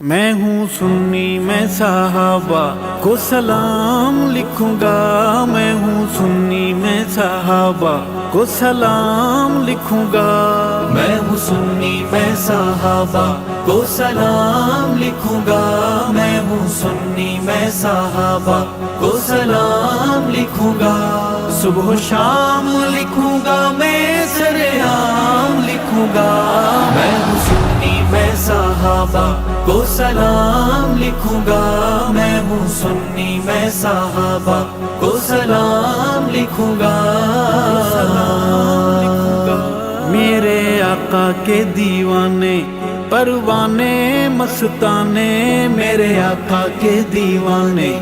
میں ہوں سنی میں صحابہ کو سلام لکھوں گا، میں ہوں سنی میں صحابہ کو سلام لکھوں گا، میں ہوں سنی میں صحابہ کو سلام لکھوں گا، میں ہوں سنی میں صحابہ کو سلام لکھوں گا، صبح و شام لکھوں گا، میں سر عام لکھوں گا، میں ہوں سنی میں صحابہ کو سلام لکھوں گا، میں ہوں سنی میں صحابہ کو سلام لکھوں گا، میرے آقا کے دیوانے پروانے مستانے، میرے آقا کے دیوانے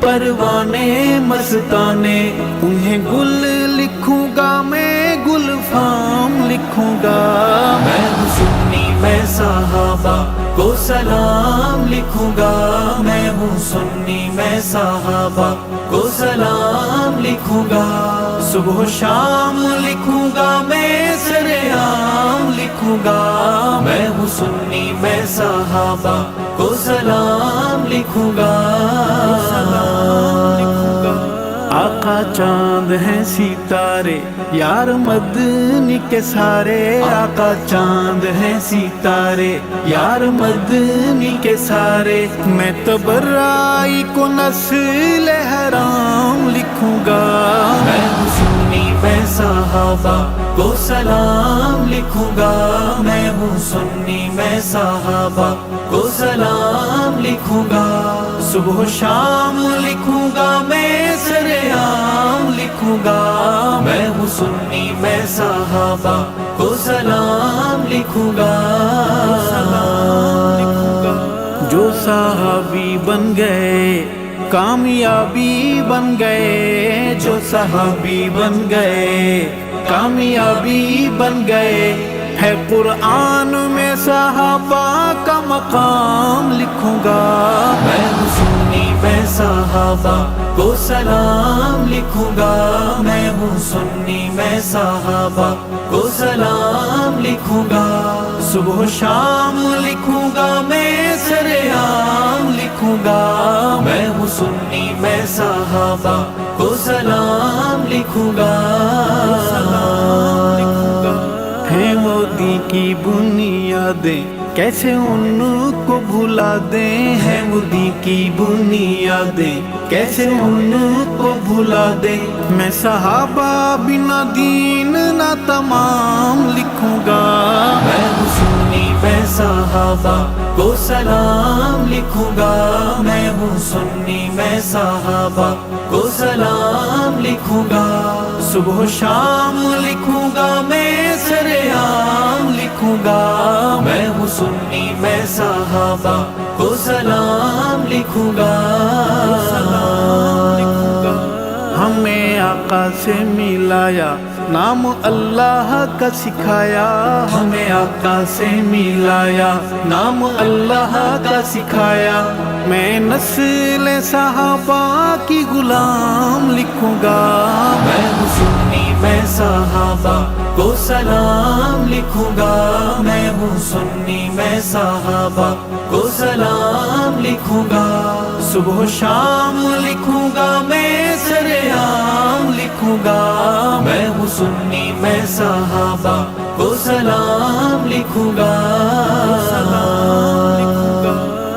پروانے مستانے، انہیں گل لکھوں گا، میں گل فام لکھوں گا، میں ہوں سنی میں صحابہ کو سلام لکھوں گا، میں ہوں سنی میں صحابہ کو سلام لکھوں گا، صبح و شام لکھوں گا، میں سر عام لکھوں گا، میں ہوں سنی میں صحابہ کو سلام لکھوں گا، آقا چاند ہیں ستارے یار مدنی کے سارے، آقا چاند ہیں ستارے یار مدنی کے سارے، میں تبرائی کو نسل حرام لکھوں گا، میں ہوں سنی میں صحابہ کو سلام لکھوں گا، میں ہوں سنی میں صحابہ کو سلام لکھوں گا، صبح و شام لکھوں گا، میں سر عام لکھوں گا، میں ہوں سنی میں صحابہ کو سلام لکھوں گا، جو صحابی بن گئے کامیابی بن گئے، جو صحابی بن گئے کامیابی بن گئے، ہے قرآن میں صحابہ کا مقام لکھوں گا، میں ہوں سنی میں صحابہ کو سلام لکھوں گا، میں ہوں سنی میں صحابہ کو سلام لکھوں گا، صبح و شام لکھوں گا، میں سر عام لکھوں گا، میں ہوں سنی میں صحابہ کو سلام لکھوں گا، ہیں مودی کی بنیادیں کیسے ان کو بھلا دیں، ہیں مودی کی بنیادیں کیسے ان کو بھلا دیں، میں صحابہ بنا دین نہ تمام لکھوں گا، میں ہوں سنی میں صحابہ کو سلام لکھوں گا، میں ہوں سنی میں صحابہ کو سلام لکھوں گا، صبح و شام لکھوں گا، میں سر عام لکھوں گا، میں ہوں سنی میں صحابہ کو سلام لکھوں گا، ہمیں آقا سے ملایا نام اللہ کا سکھایا، ہمیں آقا سے ملایا نام اللہ کا سکھایا، میں نسل صحابہ کی غلام لکھوں گا، میں ہوں سنی میں صحابہ کو سلام لکھوں گا، میں ہوں سنی میں صحابہ کو سلام لکھوں گا، صبح و شام لکھوں گا، میں سر عام لکھوں گا، میں ہوں سنی میں صحابہ کو سلام لکھوں گا،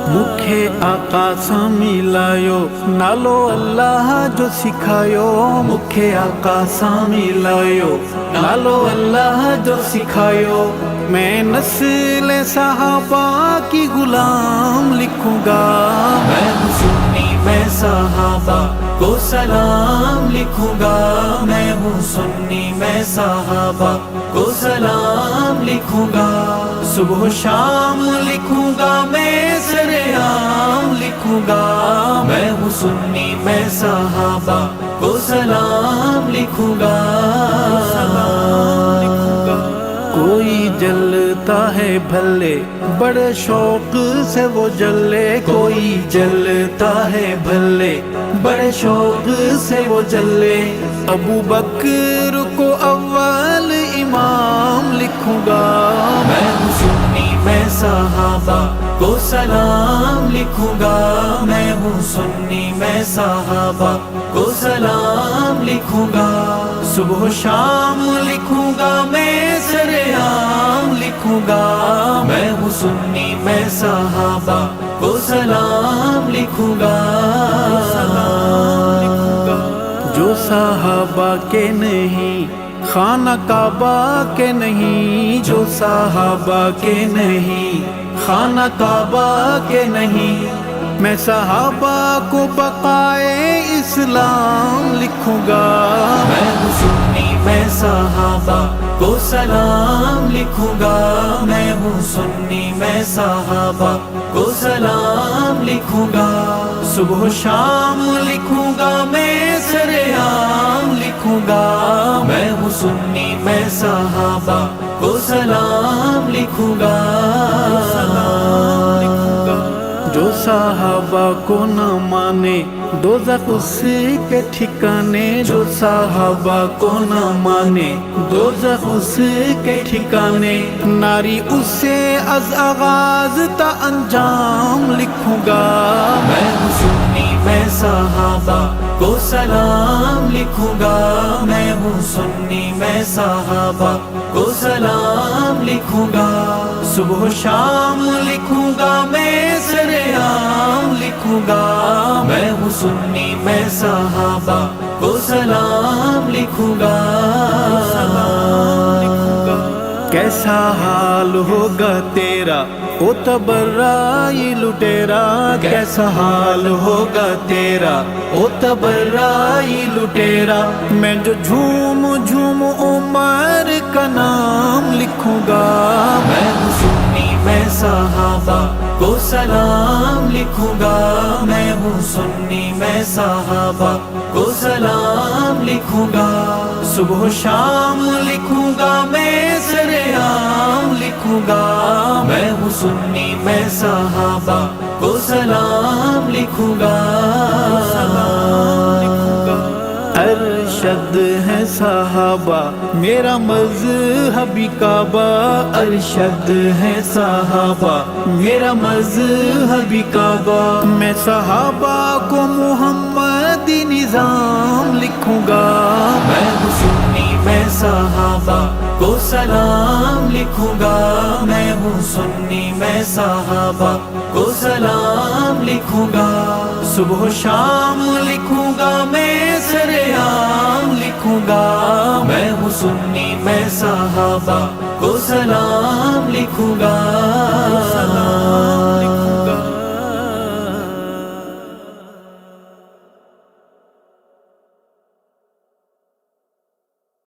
مکھے آقا سا ملایو نالو اللہ جو سکھایو، مکھے آقا سا ملایو نالو اللہ جو سکھایو، میں نسل صحابہ کی غلام لکھوں گا، میں ہوں سنی میں صحابہ کو سلام لکھوں گا، میں ہوں سنی میں صحابہ کو سلام لکھوں گا، صبح و شام لکھوں گا، میں سر عام لکھوں گا، میں ہوں سنی میں صحابہ کو سلام لکھوں گا، کوئی جلتا ہے بھلے بڑے شوق سے وہ جلے، کوئی جلتا ہے بھلے بڑے شوق سے وہ جلے، ابو بکر کو اول امام لکھوں گا، میں ہوں سنی میں صحابہ کو سلام لکھوں گا، میں ہوں سنی میں صحابہ کو سلام لکھوں گا، صبح و شام لکھوں گا میں سرعام لکھوں گا، میں ہوں سنی میں صحابہ کو سلام لکھوں گا، جو صحابہ کے نہیں خانہ کعبہ کے نہیں، جو صحابہ کے نہیں خانہ کعبہ کے نہیں، میں صحابہ کو بقائے اسلام لکھوں گا، میں ہوں سنی میں صحابہ کو سلام لکھوں گا، میں ہوں سنی میں صحابہ کو سلام لکھوں گا، صبح و شام لکھوں گا میں سرعام لکھوں گا، میں ہوں سنی میں صحابہ کو سلام لکھوں گا، جو صحابہ کو نہ مانے دوزخ اس کے ٹھکانے، جو صحابہ کو نہ مانے دوزخ اس کے ٹھکانے، ناری اس سے از آغاز تا انجام لکھوں گا، میں ہوں سنی میں صحابہ کو سلام لکھوں گا، میں ہوں سنی میں صحابہ کو سلام لکھوں گا، صبح و شام لکھوں گا میں سرعام لکھوں گا، میں ہوں سنی میں صحابہ کو سلام لکھوں گا، کیسا حال ہوگا تیرا او تبرائی لٹیرا، کیسا حال ہوگا تیرا او تبرائی لٹیرا، میں جو جھوم جھوم عمر کا نام لکھوں گا، میں ہوں سنی میں صحابہ کو سلام لکھوں گا، میں ہوں سنی میں صحابہ کو سلام لکھوں گا، صبح و شام لکھوں گا میں سرعام لکھوں گا، میں ہوں سنی میں صحابہ کو سلام لکھوں گا، ارشد ہے صحابہ میرا مذہبی کعبہ، ارشد ہے صحابہ میرا مذہبی کعبہ، میں صحابہ کو محمدی نظام لکھوں گا، میں ہوں سنی میں صحابہ کو سلام لکھوں گا، میں ہوں سنی میں صحابہ کو سلام لکھوں گا، صبح و شام لکھوں گا میں سرعام لکھوں گا، میں ہوں سنی میں صحابہ کو سلام لکھوں گا۔